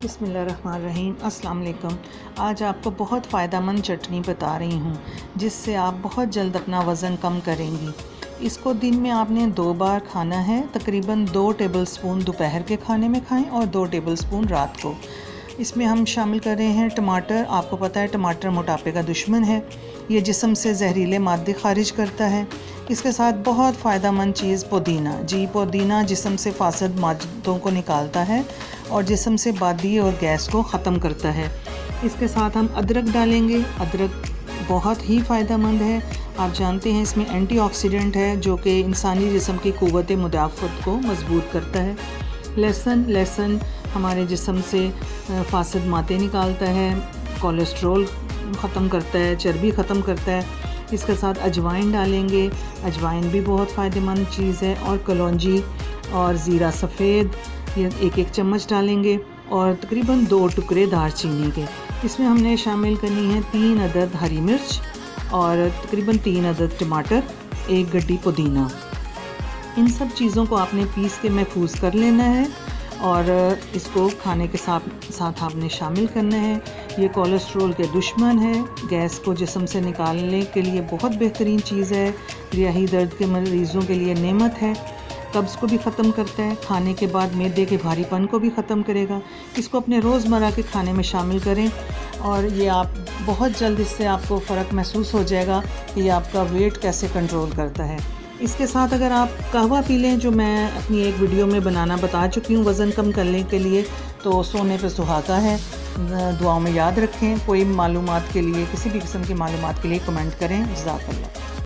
बिस्मिल्लाहिर्रहमानिर्रहीम। अस्सलाम वालेकुम। आज आपको बहुत फ़ायदेमंद चटनी बता रही हूँ जिससे आप बहुत जल्द अपना वज़न कम करेंगी। इसको दिन में आपने 2 बार खाना है। तकरीबन 2 टेबलस्पून दोपहर के खाने में खाएं और 2 टेबलस्पून रात को। इसमें हम शामिल कर रहे हैं टमाटर। आपको पता है टमाटर मोटापे का दुश्मन है। ये जिस्म से जहरीले मादे खारिज करता है। इसके साथ बहुत फ़ायदेमंद चीज़ पुदीना। जी, पुदीना जिस्म से फासद मादों को निकालता है और जिस्म से बादी और गैस को ख़त्म करता है। इसके साथ हम अदरक डालेंगे। अदरक बहुत ही फ़ायदेमंद है। आप जानते हैं इसमें एंटीऑक्सीडेंट है जो कि इंसानी जिस्म की क़ुव्वत मुदाफ़त को मज़बूत करता है। लहसुन हमारे जिस्म से फासद मादे निकालता है, कोलेस्ट्रॉल ख़त्म करता है, चर्बी ख़त्म करता है। इसके साथ अजवाइन डालेंगे। अजवाइन भी बहुत फ़ायदेमंद चीज़ है। और कलौंजी और ज़ीरा सफ़ेद ये 1-1 चम्मच डालेंगे और तकरीबन 2 टुकड़े दालचीनी के। इसमें हमने शामिल करनी है 3 अदद हरी मिर्च और तकरीबन 3 अदद टमाटर, 1 गड्डी पुदीना। इन सब चीज़ों को आपने पीस के महफूज कर लेना है और इसको खाने के साथ आपने शामिल करना है। ये कोलेस्ट्रॉल के दुश्मन है। गैस को जिस्म से निकालने के लिए बहुत बेहतरीन चीज़ है। रियाही दर्द के मरीज़ों के लिए नेमत है। कब्ज़ को भी ख़त्म करता है। खाने के बाद मैदे के भारीपन को भी ख़त्म करेगा। इसको अपने रोज़मर्रा के खाने में शामिल करें और ये आप बहुत जल्द इससे आपको फ़र्क महसूस हो जाएगा कि ये आपका वेट कैसे कंट्रोल करता है। इसके साथ अगर आप कहवा पी लें, जो मैं अपनी एक वीडियो में बनाना बता चुकी हूँ वज़न कम करने के लिए, तो सोने पे सुहागा है। दुआओं में याद रखें। कोई मालूमात के लिए, किसी भी किस्म की मालूमात के लिए कमेंट करें। जज़ाकल्लाह।